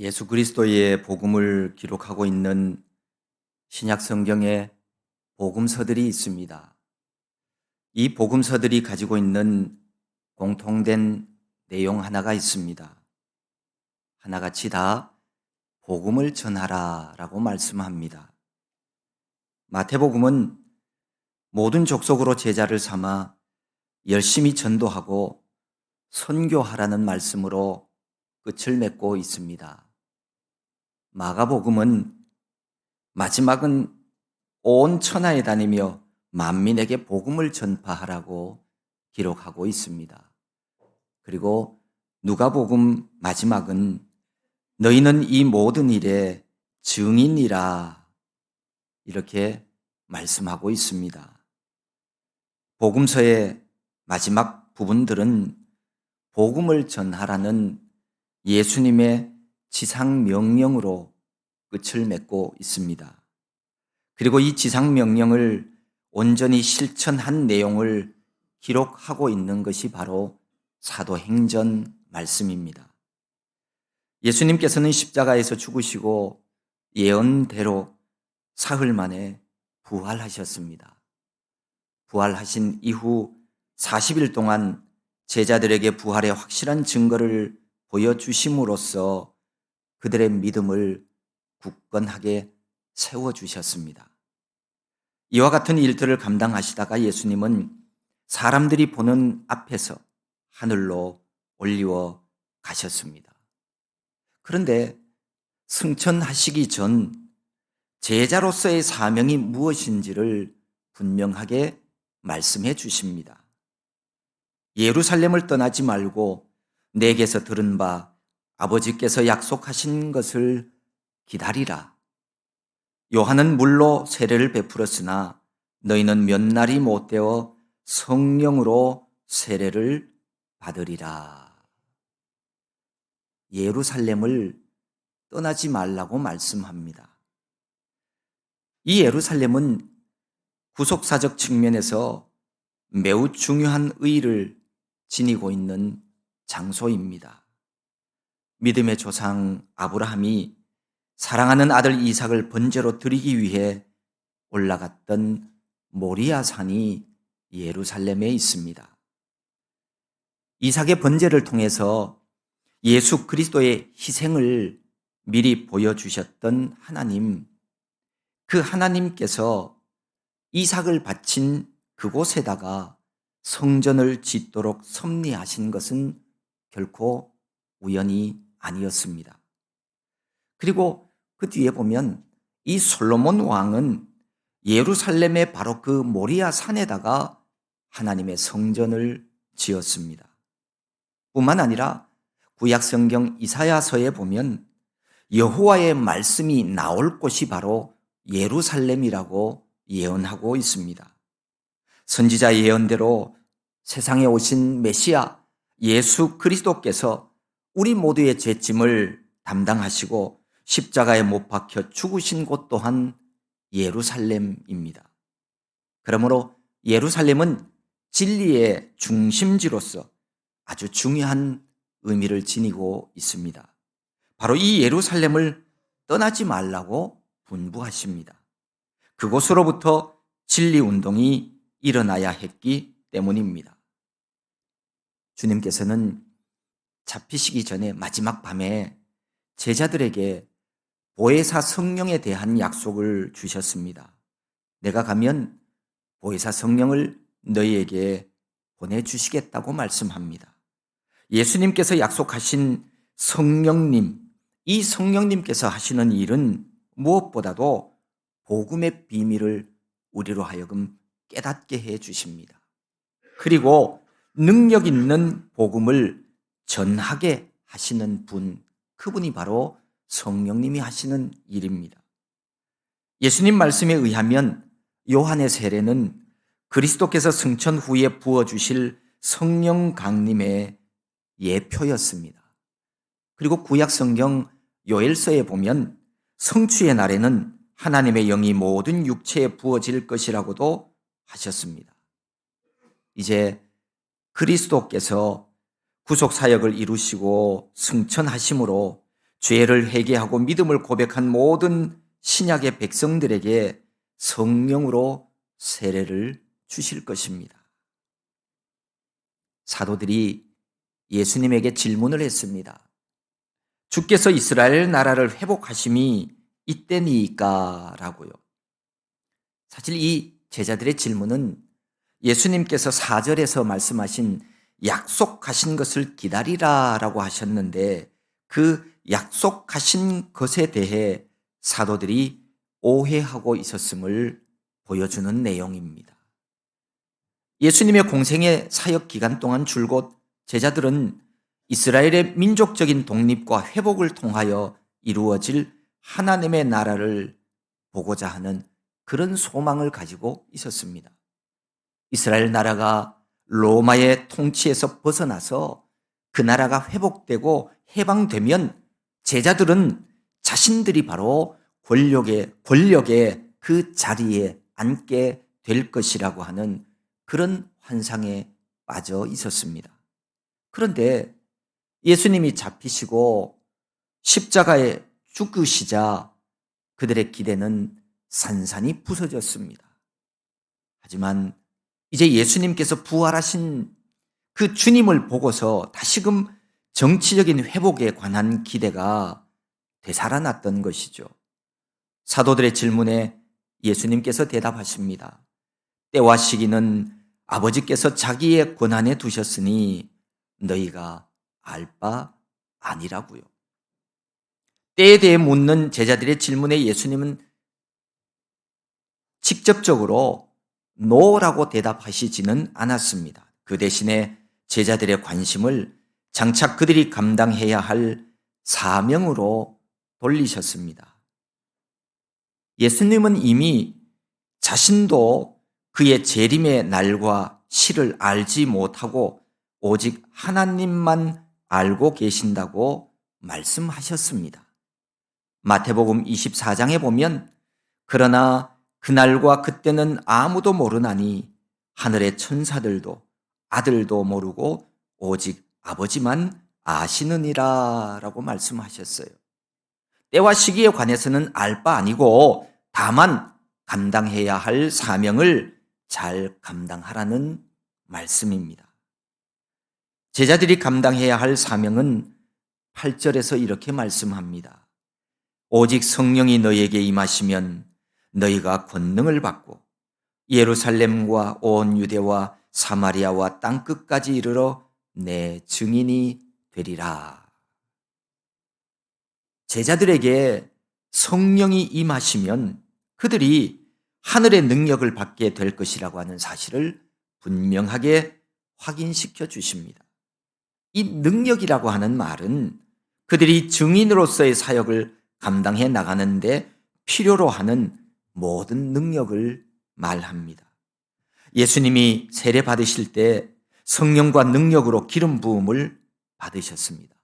예수 그리스도의 복음을 기록하고 있는 신약 성경에 복음서들이 있습니다. 이 복음서들이 가지고 있는 공통된 내용 하나가 있습니다. 하나같이 다 복음을 전하라라고 말씀합니다. 마태복음은 모든 족속으로 제자를 삼아 열심히 전도하고 선교하라는 말씀으로 끝을 맺고 있습니다. 마가복음은 마지막은 온 천하에 다니며 만민에게 복음을 전파하라고 기록하고 있습니다. 그리고 누가복음 마지막은 너희는 이 모든 일의 증인이라 이렇게 말씀하고 있습니다. 복음서의 마지막 부분들은 복음을 전하라는 예수님의 지상 명령으로 끝을 맺고 있습니다. 그리고 이 지상 명령을 온전히 실천한 내용을 기록하고 있는 것이 바로 사도행전 말씀입니다. 예수님께서는 십자가에서 죽으시고 예언대로 사흘 만에 부활하셨습니다. 부활하신 이후 40일 동안 제자들에게 부활의 확실한 증거를 보여주심으로써 그들의 믿음을 굳건하게 세워주셨습니다. 이와 같은 일들을 감당하시다가 예수님은 사람들이 보는 앞에서 하늘로 올리워 가셨습니다. 그런데 승천하시기 전 제자로서의 사명이 무엇인지를 분명하게 말씀해 주십니다. 예루살렘을 떠나지 말고 내게서 들은 바 아버지께서 약속하신 것을 기다리라. 요한은 물로 세례를 베풀었으나 너희는 몇 날이 못되어 성령으로 세례를 받으리라. 예루살렘을 떠나지 말라고 말씀합니다. 이 예루살렘은 구속사적 측면에서 매우 중요한 의의를 지니고 있는 장소입니다. 믿음의 조상 아브라함이 사랑하는 아들 이삭을 번제로 드리기 위해 올라갔던 모리아 산이 예루살렘에 있습니다. 이삭의 번제를 통해서 예수 그리스도의 희생을 미리 보여주셨던 하나님, 그 하나님께서 이삭을 바친 그곳에다가 성전을 짓도록 섭리하신 것은 결코 우연이 아니었습니다. 그리고 그 뒤에 보면 이 솔로몬 왕은 예루살렘의 바로 그 모리아 산에다가 하나님의 성전을 지었습니다. 뿐만 아니라 구약 성경 이사야서에 보면 여호와의 말씀이 나올 곳이 바로 예루살렘이라고 예언하고 있습니다. 선지자 예언대로 세상에 오신 메시아 예수 그리스도께서 우리 모두의 죄짐을 담당하시고 십자가에 못 박혀 죽으신 곳 또한 예루살렘입니다. 그러므로 예루살렘은 진리의 중심지로서 아주 중요한 의미를 지니고 있습니다. 바로 이 예루살렘을 떠나지 말라고 분부하십니다. 그곳으로부터 진리 운동이 일어나야 했기 때문입니다. 주님께서는 잡히시기 전에 마지막 밤에 제자들에게 보혜사 성령에 대한 약속을 주셨습니다. 내가 가면 보혜사 성령을 너희에게 보내주시겠다고 말씀합니다. 예수님께서 약속하신 성령님, 이 성령님께서 하시는 일은 무엇보다도 복음의 비밀을 우리로 하여금 깨닫게 해 주십니다. 그리고 능력 있는 복음을 전하게 하시는 분, 그분이 바로 성령님이 하시는 일입니다. 예수님 말씀에 의하면 요한의 세례는 그리스도께서 승천 후에 부어주실 성령 강림의 예표였습니다. 그리고 구약 성경 요엘서에 보면 성취의 날에는 하나님의 영이 모든 육체에 부어질 것이라고도 하셨습니다. 이제 그리스도께서 구속 사역을 이루시고 승천하심으로 죄를 회개하고 믿음을 고백한 모든 신약의 백성들에게 성령으로 세례를 주실 것입니다. 사도들이 예수님에게 질문을 했습니다. 주께서 이스라엘 나라를 회복하심이 이때니까? 라고요. 사실 이 제자들의 질문은 예수님께서 4절에서 말씀하신 약속하신 것을 기다리라 라고 하셨는데 그 약속하신 것에 대해 사도들이 오해하고 있었음을 보여주는 내용입니다. 예수님의 공생의 사역 기간 동안 줄곧 제자들은 이스라엘의 민족적인 독립과 회복을 통하여 이루어질 하나님의 나라를 보고자 하는 그런 소망을 가지고 있었습니다. 이스라엘 나라가 로마의 통치에서 벗어나서 그 나라가 회복되고 해방되면 제자들은 자신들이 바로 권력의 그 자리에 앉게 될 것이라고 하는 그런 환상에 빠져 있었습니다. 그런데 예수님이 잡히시고 십자가에 죽으시자 그들의 기대는 산산이 부서졌습니다. 하지만 이제 예수님께서 부활하신 그 주님을 보고서 다시금 정치적인 회복에 관한 기대가 되살아났던 것이죠. 사도들의 질문에 예수님께서 대답하십니다. 때와 시기는 아버지께서 자기의 권한에 두셨으니 너희가 알 바 아니라고요. 때에 대해 묻는 제자들의 질문에 예수님은 직접적으로 노라고 대답하시지는 않았습니다. 그 대신에 제자들의 관심을 장차 그들이 감당해야 할 사명으로 돌리셨습니다. 예수님은 이미 자신도 그의 재림의 날과 시를 알지 못하고 오직 하나님만 알고 계신다고 말씀하셨습니다. 마태복음 24장에 보면 그러나 그날과 그때는 아무도 모르나니 하늘의 천사들도 아들도 모르고 오직 아버지만 아시느니라 라고 말씀하셨어요. 때와 시기에 관해서는 알 바 아니고 다만 감당해야 할 사명을 잘 감당하라는 말씀입니다. 제자들이 감당해야 할 사명은 8절에서 이렇게 말씀합니다. 오직 성령이 너희에게 임하시면 너희가 권능을 받고 예루살렘과 온 유대와 사마리아와 땅끝까지 이르러 내 증인이 되리라. 제자들에게 성령이 임하시면 그들이 하늘의 능력을 받게 될 것이라고 하는 사실을 분명하게 확인시켜 주십니다. 이 능력이라고 하는 말은 그들이 증인으로서의 사역을 감당해 나가는데 필요로 하는 모든 능력을 말합니다. 예수님이 세례 받으실 때 성령과 능력으로 기름 부음을 받으셨습니다.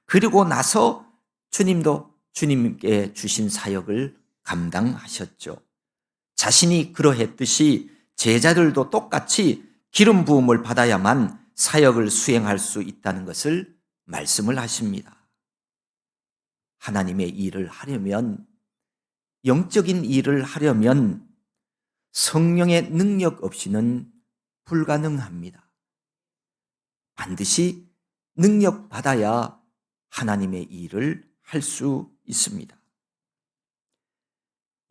그리고 나서 주님도 주님께 주신 사역을 감당하셨죠. 자신이 그러했듯이 제자들도 똑같이 기름 부음을 받아야만 사역을 수행할 수 있다는 것을 말씀을 하십니다. 하나님의 일을 하려면, 영적인 일을 하려면 성령의 능력 없이는 불가능합니다. 반드시 능력 받아야 하나님의 일을 할 수 있습니다.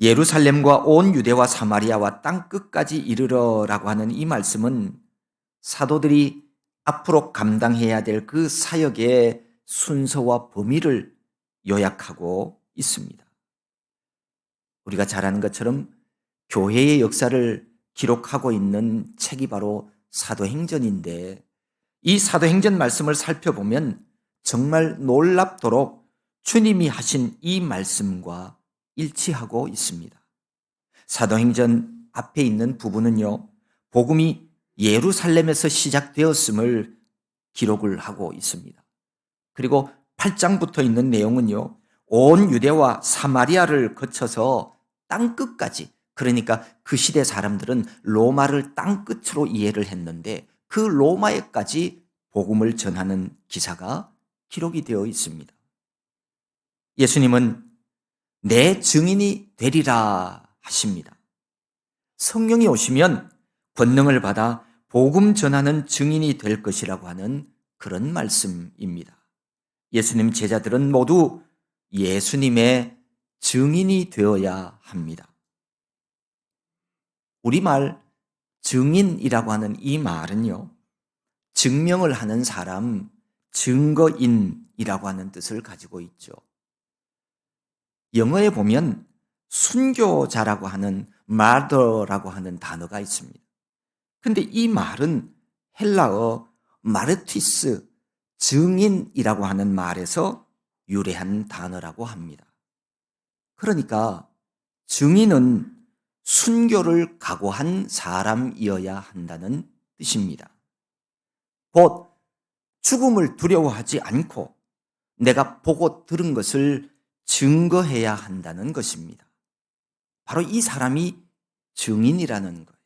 예루살렘과 온 유대와 사마리아와 땅끝까지 이르러라고 하는 이 말씀은 사도들이 앞으로 감당해야 될 그 사역의 순서와 범위를 요약하고 있습니다. 우리가 잘 아는 것처럼 교회의 역사를 기록하고 있는 책이 바로 사도행전인데 이 사도행전 말씀을 살펴보면 정말 놀랍도록 주님이 하신 이 말씀과 일치하고 있습니다. 사도행전 앞에 있는 부분은요, 복음이 예루살렘에서 시작되었음을 기록을 하고 있습니다. 그리고 8장부터 있는 내용은요, 온 유대와 사마리아를 거쳐서 땅끝까지, 그러니까 그 시대 사람들은 로마를 땅끝으로 이해를 했는데 그 로마에까지 복음을 전하는 기사가 기록이 되어 있습니다. 예수님은 내 증인이 되리라 하십니다. 성령이 오시면 권능을 받아 복음 전하는 증인이 될 것이라고 하는 그런 말씀입니다. 예수님 제자들은 모두 예수님의 증인이 되어야 합니다. 우리말 증인이라고 하는 이 말은요, 증명을 하는 사람, 증거인이라고 하는 뜻을 가지고 있죠. 영어에 보면 순교자라고 하는 martyr라고 하는 단어가 있습니다. 근데 이 말은 헬라어 마르티스, 증인이라고 하는 말에서 유래한 단어라고 합니다. 그러니까 증인은 순교를 각오한 사람이어야 한다는 뜻입니다. 곧 죽음을 두려워하지 않고 내가 보고 들은 것을 증거해야 한다는 것입니다. 바로 이 사람이 증인이라는 거예요.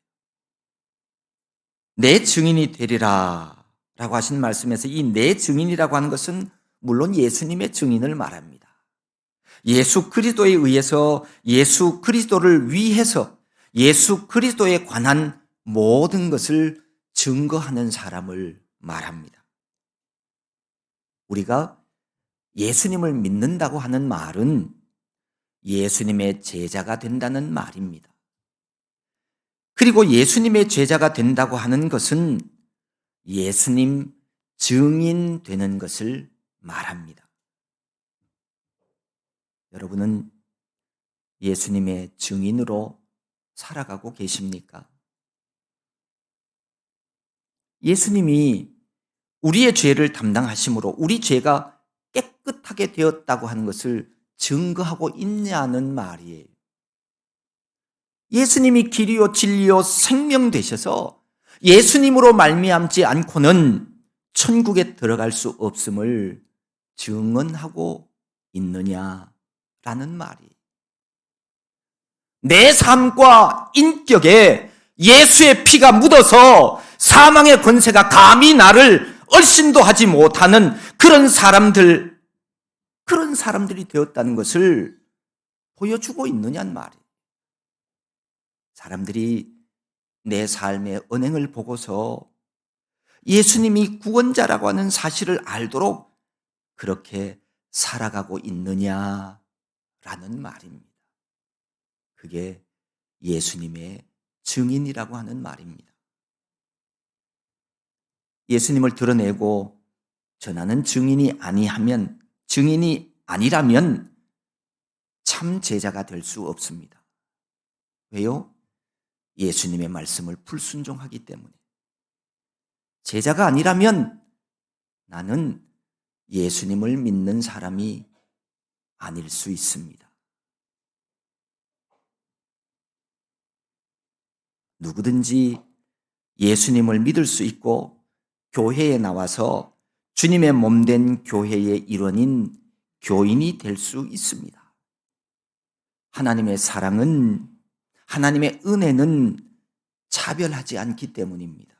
내 증인이 되리라 라고 하신 말씀에서 이 내 증인이라고 하는 것은 물론 예수님의 증인을 말합니다. 예수 그리스도에 의해서 예수 그리스도를 위해서 예수 그리스도에 관한 모든 것을 증거하는 사람을 말합니다. 우리가 예수님을 믿는다고 하는 말은 예수님의 제자가 된다는 말입니다. 그리고 예수님의 제자가 된다고 하는 것은 예수님 증인 되는 것을 말합니다. 여러분은 예수님의 증인으로 살아가고 계십니까? 예수님이 우리의 죄를 담당하심으로 우리 죄가 깨끗하게 되었다고 하는 것을 증거하고 있냐는 말이에요. 예수님이 길이요 진리요 생명 되셔서 예수님으로 말미암지 않고는 천국에 들어갈 수 없음을 증언하고 있느냐라는 말이에요. 내 삶과 인격에 예수의 피가 묻어서 사망의 권세가 감히 나를 얼씬도 하지 못하는 그런 사람들이 되었다는 것을 보여주고 있느냐는 말이에요. 사람들이 내 삶의 언행을 보고서 예수님이 구원자라고 하는 사실을 알도록 그렇게 살아가고 있느냐라는 말입니다. 그게 예수님의 증인이라고 하는 말입니다. 예수님을 드러내고 전하는 증인이 아니라면 참 제자가 될 수 없습니다. 왜요? 예수님의 말씀을 불순종하기 때문에. 제자가 아니라면 나는 예수님을 믿는 사람이 아닐 수 있습니다. 누구든지 예수님을 믿을 수 있고 교회에 나와서 주님의 몸된 교회의 일원인 교인이 될 수 있습니다. 하나님의 사랑은, 하나님의 은혜는 차별하지 않기 때문입니다.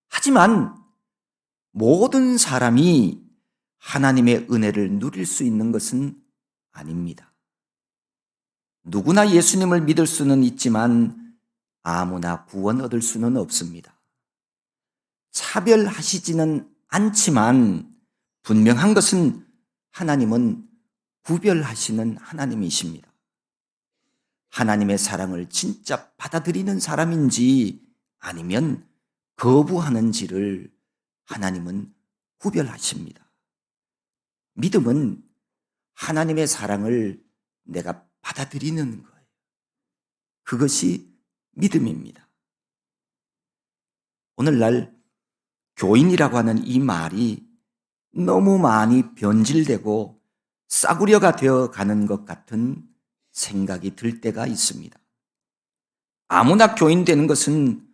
하지만 모든 사람이 하나님의 은혜를 누릴 수 있는 것은 아닙니다. 누구나 예수님을 믿을 수는 있지만 아무나 구원 얻을 수는 없습니다. 차별하시지는 않지만 분명한 것은 하나님은 구별하시는 하나님이십니다. 하나님의 사랑을 진짜 받아들이는 사람인지 아니면 거부하는지를 하나님은 구별하십니다. 믿음은 하나님의 사랑을 내가 받아들이는 거예요. 그것이 믿음입니다. 오늘날 교인이라고 하는 이 말이 너무 많이 변질되고 싸구려가 되어 가는 것 같은 생각이 들 때가 있습니다. 아무나 교인 되는 것은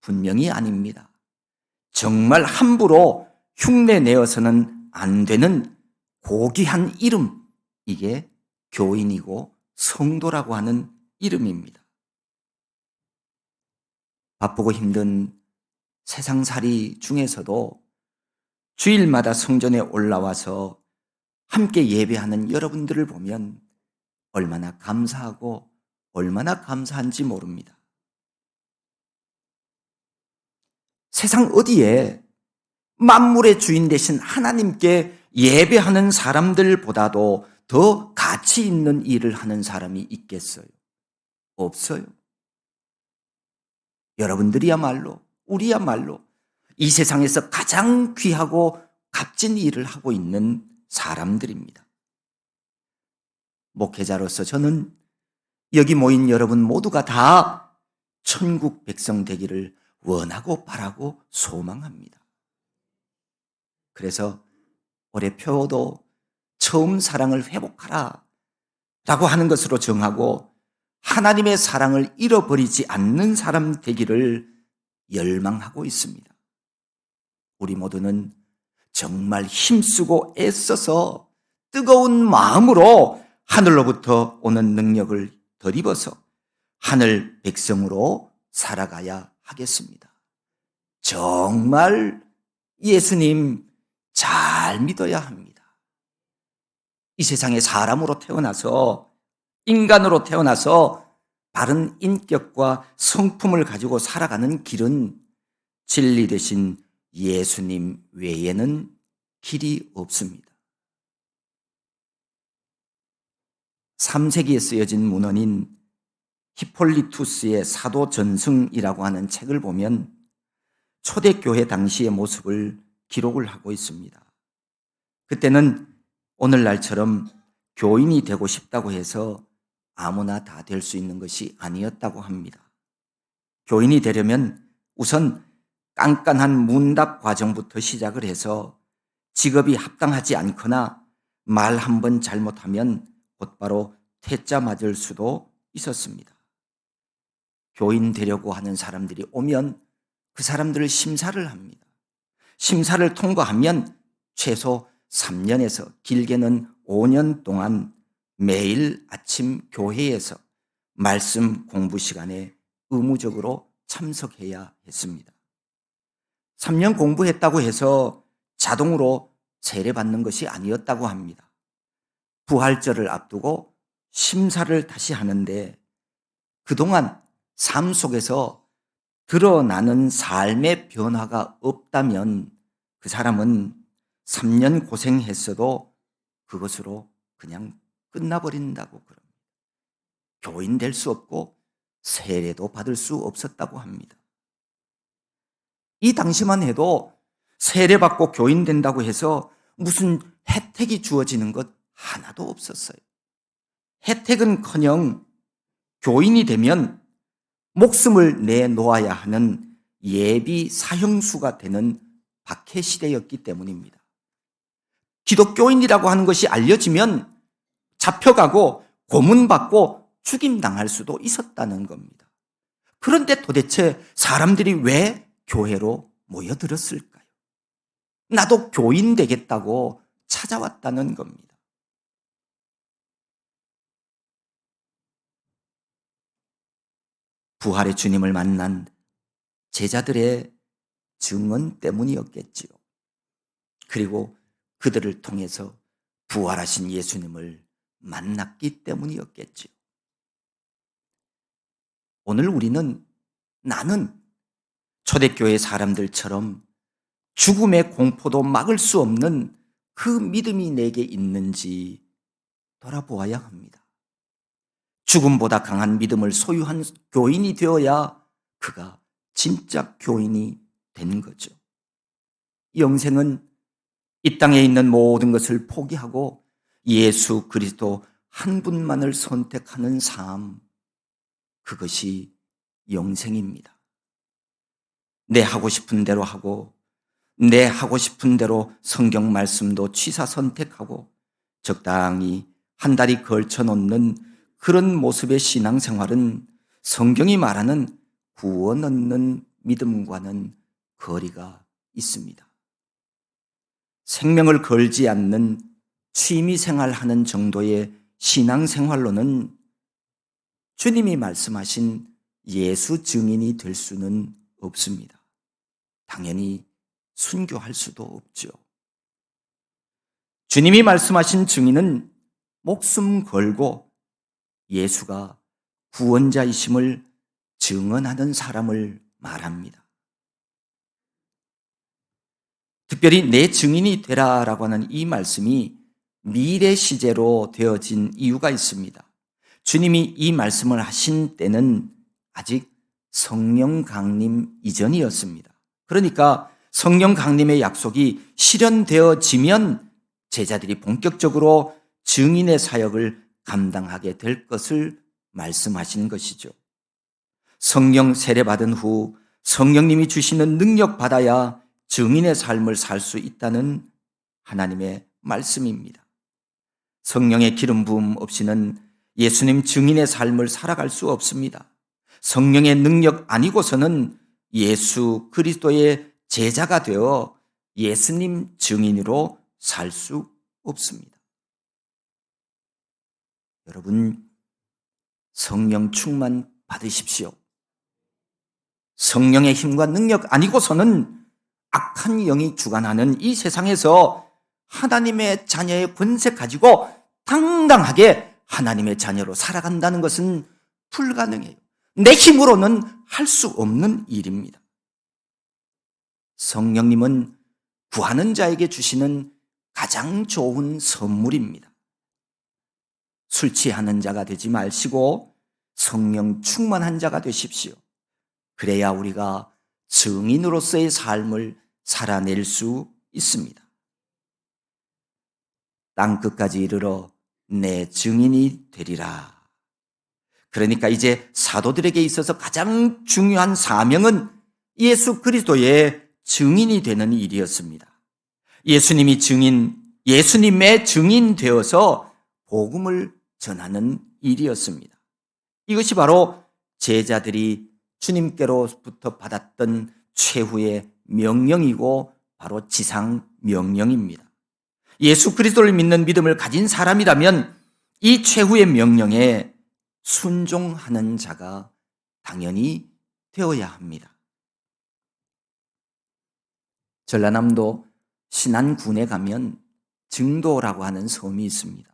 분명히 아닙니다. 정말 함부로 흉내 내어서는 안 되는 고귀한 이름, 이게 교인이고 성도라고 하는 이름입니다. 바쁘고 힘든 세상살이 중에서도 주일마다 성전에 올라와서 함께 예배하는 여러분들을 보면 얼마나 감사하고 얼마나 감사한지 모릅니다. 세상 어디에 만물의 주인 되신 하나님께 예배하는 사람들보다도 더 가치 있는 일을 하는 사람이 있겠어요? 없어요. 여러분들이야말로, 우리야말로 이 세상에서 가장 귀하고 값진 일을 하고 있는 사람들입니다. 목회자로서 저는 여기 모인 여러분 모두가 다 천국 백성 되기를 원하고 바라고 소망합니다. 그래서 올해 표도 처음 사랑을 회복하라 라고 하는 것으로 정하고 하나님의 사랑을 잃어버리지 않는 사람 되기를 열망하고 있습니다. 우리 모두는 정말 힘쓰고 애써서 뜨거운 마음으로 하늘로부터 오는 능력을 덧입어서 하늘 백성으로 살아가야 하겠습니다. 정말 예수님 잘 믿어야 합니다. 이 세상에 사람으로 태어나서, 인간으로 태어나서 바른 인격과 성품을 가지고 살아가는 길은 진리 되신 예수님 외에는 길이 없습니다. 3세기에 쓰여진 문헌인 히폴리투스의 사도 전승이라고 하는 책을 보면 초대교회 당시의 모습을 기록을 하고 있습니다. 그때는 오늘날처럼 교인이 되고 싶다고 해서 아무나 다 될 수 있는 것이 아니었다고 합니다. 교인이 되려면 우선 깐깐한 문답 과정부터 시작을 해서 직업이 합당하지 않거나 말 한 번 잘못하면 곧바로 퇴짜 맞을 수도 있었습니다. 교인 되려고 하는 사람들이 오면 그 사람들을 심사를 합니다. 심사를 통과하면 최소 3년에서 길게는 5년 동안 매일 아침 교회에서 말씀 공부 시간에 의무적으로 참석해야 했습니다. 3년 공부했다고 해서 자동으로 세례받는 것이 아니었다고 합니다. 부활절을 앞두고 심사를 다시 하는데 그동안 삶 속에서 드러나는 삶의 변화가 없다면 그 사람은 3년 고생했어도 그것으로 그냥 끝나버린다고 그럽니다. 교인 될 수 없고 세례도 받을 수 없었다고 합니다. 이 당시만 해도 세례받고 교인 된다고 해서 무슨 혜택이 주어지는 것 하나도 없었어요. 혜택은커녕 교인이 되면 목숨을 내놓아야 하는 예비 사형수가 되는 박해 시대였기 때문입니다. 기독교인이라고 하는 것이 알려지면 잡혀가고 고문받고 죽임당할 수도 있었다는 겁니다. 그런데 도대체 사람들이 왜 교회로 모여들었을까요? 나도 교인 되겠다고 찾아왔다는 겁니다. 부활의 주님을 만난 제자들의 증언 때문이었겠지요. 그리고 그들을 통해서 부활하신 예수님을 만났기 때문이었겠지요. 오늘 우리는 나는 초대교회 사람들처럼 죽음의 공포도 막을 수 없는 그 믿음이 내게 있는지 돌아보아야 합니다. 죽음보다 강한 믿음을 소유한 교인이 되어야 그가 진짜 교인이 된 거죠. 영생은 이 땅에 있는 모든 것을 포기하고 예수 그리스도 한 분만을 선택하는 삶, 그것이 영생입니다. 내 하고 싶은 대로 하고 내 하고 싶은 대로 성경 말씀도 취사 선택하고 적당히 한 달이 걸쳐 놓는 그런 모습의 신앙생활은 성경이 말하는 구원 얻는 믿음과는 거리가 있습니다. 생명을 걸지 않는 취미생활하는 정도의 신앙생활로는 주님이 말씀하신 예수 증인이 될 수는 없습니다. 당연히 순교할 수도 없죠. 주님이 말씀하신 증인은 목숨 걸고 예수가 구원자이심을 증언하는 사람을 말합니다. 특별히 내 증인이 되라라고 하는 이 말씀이 미래 시제로 되어진 이유가 있습니다. 주님이 이 말씀을 하신 때는 아직 성령 강림 이전이었습니다. 그러니까 성령 강림의 약속이 실현되어지면 제자들이 본격적으로 증인의 사역을 감당하게 될 것을 말씀하신 것이죠. 성령 세례받은 후 성령님이 주시는 능력 받아야 증인의 삶을 살 수 있다는 하나님의 말씀입니다. 성령의 기름 부음 없이는 예수님 증인의 삶을 살아갈 수 없습니다. 성령의 능력 아니고서는 예수 그리스도의 제자가 되어 예수님 증인으로 살 수 없습니다. 여러분, 성령 충만 받으십시오. 성령의 힘과 능력 아니고서는 악한 영이 주관하는 이 세상에서 하나님의 자녀의 권세 가지고 당당하게 하나님의 자녀로 살아간다는 것은 불가능해요. 내 힘으로는 할 수 없는 일입니다. 성령님은 구하는 자에게 주시는 가장 좋은 선물입니다. 술 취하는 자가 되지 마시고 성령 충만한 자가 되십시오. 그래야 우리가 증인으로서의 삶을 살아낼 수 있습니다. 땅끝까지 이르러 내 증인이 되리라. 그러니까 이제 사도들에게 있어서 가장 중요한 사명은 예수 그리스도의 증인이 되는 일이었습니다. 예수님의 증인 되어서 복음을 전하는 일이었습니다. 이것이 바로 제자들이 주님께로부터 받았던 최후의 명령이고 바로 지상 명령입니다. 예수 그리스도를 믿는 믿음을 가진 사람이라면 이 최후의 명령에 순종하는 자가 당연히 되어야 합니다. 전라남도 신안군에 가면 증도라고 하는 섬이 있습니다.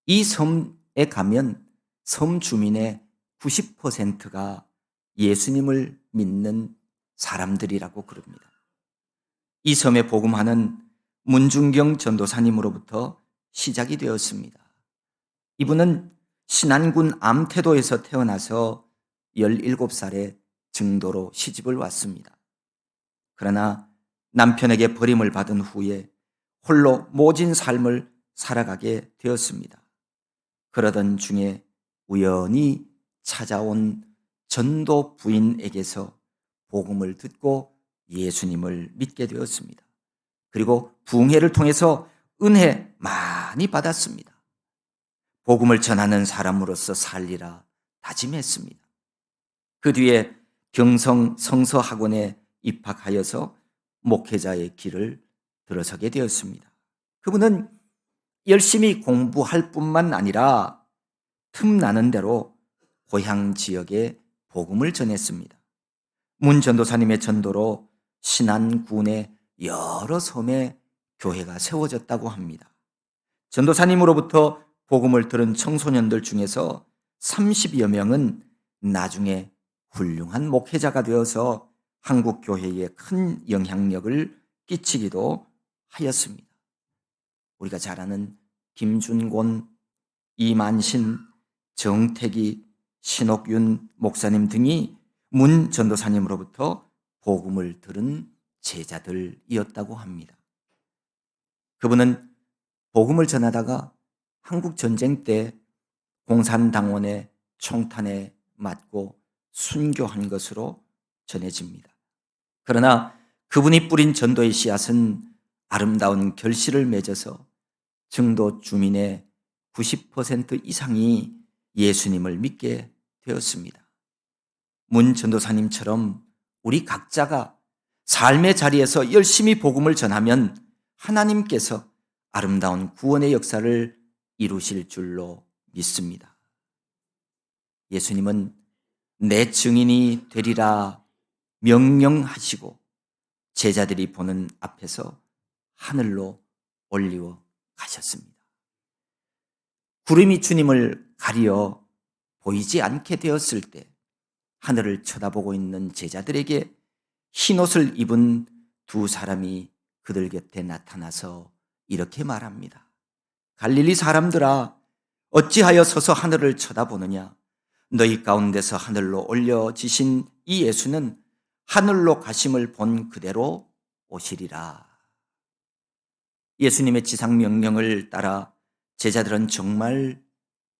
이 섬에 가면 섬 주민의 90%가 예수님을 믿는 사람들이라고 그럽니다. 이 섬의 복음화는 문중경 전도사님으로부터 시작이 되었습니다. 이분은 신안군 암태도에서 태어나서 17살에 증도로 시집을 왔습니다. 그러나 남편에게 버림을 받은 후에 홀로 모진 삶을 살아가게 되었습니다. 그러던 중에 우연히 찾아온 전도 부인에게서 복음을 듣고 예수님을 믿게 되었습니다. 그리고 부흥회를 통해서 은혜 많이 받았습니다. 복음을 전하는 사람으로서 살리라 다짐했습니다. 그 뒤에 경성 성서학원에 입학하여서 목회자의 길을 들어서게 되었습니다. 그분은 열심히 공부할 뿐만 아니라 틈나는 대로 고향 지역에 복음을 전했습니다. 문 전도사님의 전도로 신안군의 여러 섬에 교회가 세워졌다고 합니다. 전도사님으로부터 복음을 들은 청소년들 중에서 30여 명은 나중에 훌륭한 목회자가 되어서 한국 교회에 큰 영향력을 끼치기도 하였습니다. 우리가 잘 아는 김준곤, 이만신, 정택이, 신옥윤 목사님 등이 문 전도사님으로부터 복음을 들은 제자들이었다고 합니다. 그분은 복음을 전하다가 한국 전쟁 때 공산당원의 총탄에 맞고 순교한 것으로 전해집니다. 그러나 그분이 뿌린 전도의 씨앗은 아름다운 결실을 맺어서 증도 주민의 90% 이상이 예수님을 믿게 되었습니다. 문 전도사님처럼 우리 각자가 삶의 자리에서 열심히 복음을 전하면 하나님께서 아름다운 구원의 역사를 이루실 줄로 믿습니다. 예수님은 내 증인이 되리라 명령하시고 제자들이 보는 앞에서 하늘로 올리워 가셨습니다. 구름이 주님을 가리어 보이지 않게 되었을 때 하늘을 쳐다보고 있는 제자들에게 흰옷을 입은 두 사람이 그들 곁에 나타나서 이렇게 말합니다. 갈릴리 사람들아, 어찌하여 서서 하늘을 쳐다보느냐? 너희 가운데서 하늘로 올려지신 이 예수는 하늘로 가심을 본 그대로 오시리라. 예수님의 지상 명령을 따라 제자들은 정말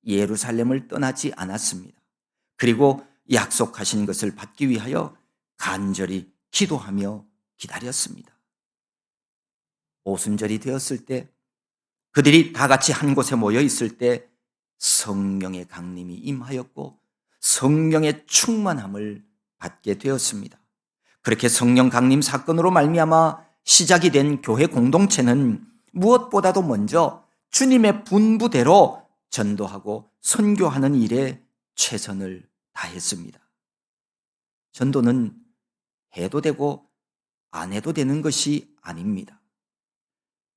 예루살렘을 떠나지 않았습니다. 그리고 약속하신 것을 받기 위하여 간절히 기도하며 기다렸습니다. 오순절이 되었을 때 그들이 다 같이 한 곳에 모여 있을 때 성령의 강림이 임하였고 성령의 충만함을 받게 되었습니다. 그렇게 성령 강림 사건으로 말미암아 시작이 된 교회 공동체는 무엇보다도 먼저 주님의 분부대로 전도하고 선교하는 일에 최선을 다했습니다. 전도는 해도 되고 안 해도 되는 것이 아닙니다.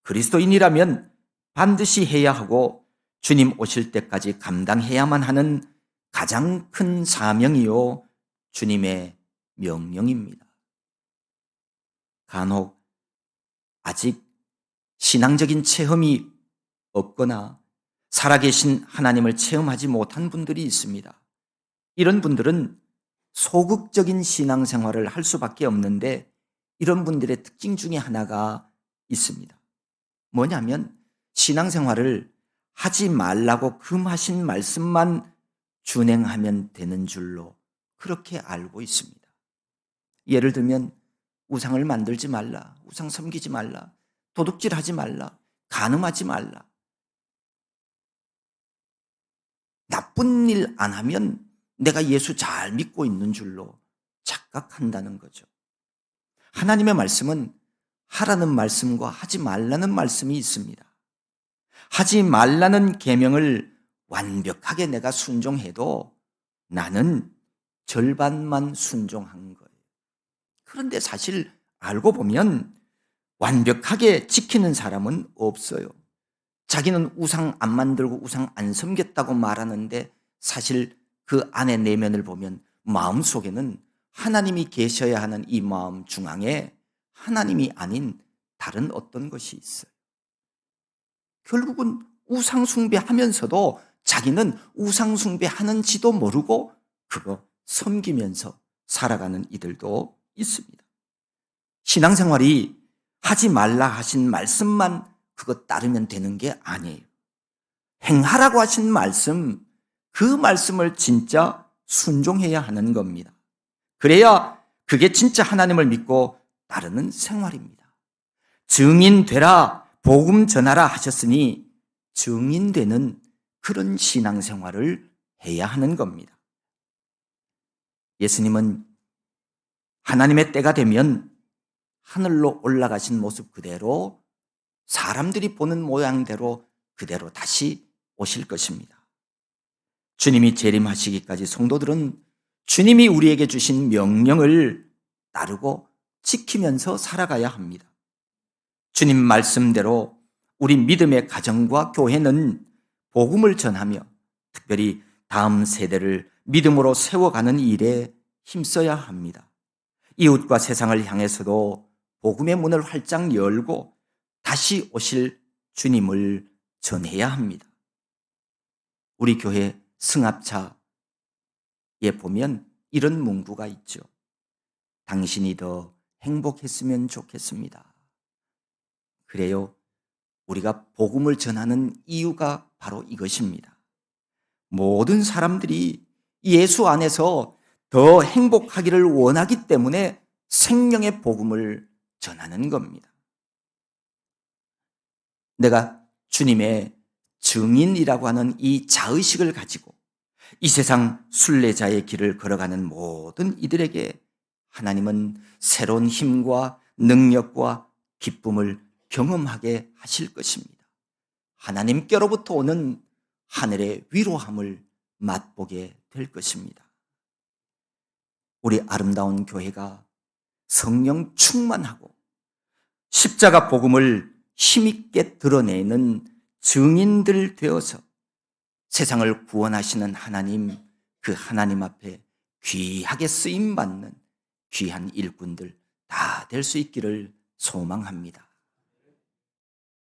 그리스도인이라면 반드시 해야 하고 주님 오실 때까지 감당해야만 하는 가장 큰 사명이요 주님의 명령입니다. 간혹 아직 신앙적인 체험이 없거나 살아계신 하나님을 체험하지 못한 분들이 있습니다. 이런 분들은 소극적인 신앙생활을 할 수밖에 없는데 이런 분들의 특징 중에 하나가 있습니다. 뭐냐면 신앙생활을 하지 말라고 금하신 말씀만 준행하면 되는 줄로 그렇게 알고 있습니다. 예를 들면 우상을 만들지 말라, 우상 섬기지 말라, 도둑질하지 말라, 간음하지 말라. 나쁜 일 안 하면 내가 예수 잘 믿고 있는 줄로 착각한다는 거죠. 하나님의 말씀은 하라는 말씀과 하지 말라는 말씀이 있습니다. 하지 말라는 계명을 완벽하게 내가 순종해도 나는 절반만 순종한 거예요. 그런데 사실 알고 보면 완벽하게 지키는 사람은 없어요. 자기는 우상 안 만들고 우상 안 섬겼다고 말하는데 사실 그 안의 내면을 보면 마음속에는 하나님이 계셔야 하는 이 마음 중앙에 하나님이 아닌 다른 어떤 것이 있어요. 결국은 우상 숭배하면서도 자기는 우상 숭배하는지도 모르고 그거 섬기면서 살아가는 이들도 있습니다. 신앙생활이 하지 말라 하신 말씀만 그것 따르면 되는 게 아니에요. 행하라고 하신 말씀, 그 말씀을 진짜 순종해야 하는 겁니다. 그래야 그게 진짜 하나님을 믿고 따르는 생활입니다. 증인되라, 복음 전하라 하셨으니 증인되는 그런 신앙생활을 해야 하는 겁니다. 예수님은 하나님의 때가 되면 하늘로 올라가신 모습 그대로 사람들이 보는 모양대로 그대로 다시 오실 것입니다. 주님이 재림하시기까지 성도들은 주님이 우리에게 주신 명령을 따르고 지키면서 살아가야 합니다. 주님 말씀대로 우리 믿음의 가정과 교회는 복음을 전하며 특별히 다음 세대를 믿음으로 세워가는 일에 힘써야 합니다. 이웃과 세상을 향해서도 복음의 문을 활짝 열고 다시 오실 주님을 전해야 합니다. 우리 교회 승합차에 보면 이런 문구가 있죠. 당신이 더 행복했으면 좋겠습니다. 그래요. 우리가 복음을 전하는 이유가 바로 이것입니다. 모든 사람들이 예수 안에서 더 행복하기를 원하기 때문에 생명의 복음을 전하는 겁니다. 내가 주님의 증인이라고 하는 이 자의식을 가지고 이 세상 순례자의 길을 걸어가는 모든 이들에게 하나님은 새로운 힘과 능력과 기쁨을 경험하게 하실 것입니다. 하나님께로부터 오는 하늘의 위로함을 맛보게 될 것입니다. 우리 아름다운 교회가 성령 충만하고 십자가 복음을 힘있게 드러내는 증인들 되어서 세상을 구원하시는 하나님, 그 하나님 앞에 귀하게 쓰임받는 귀한 일꾼들 다 될 수 있기를 소망합니다.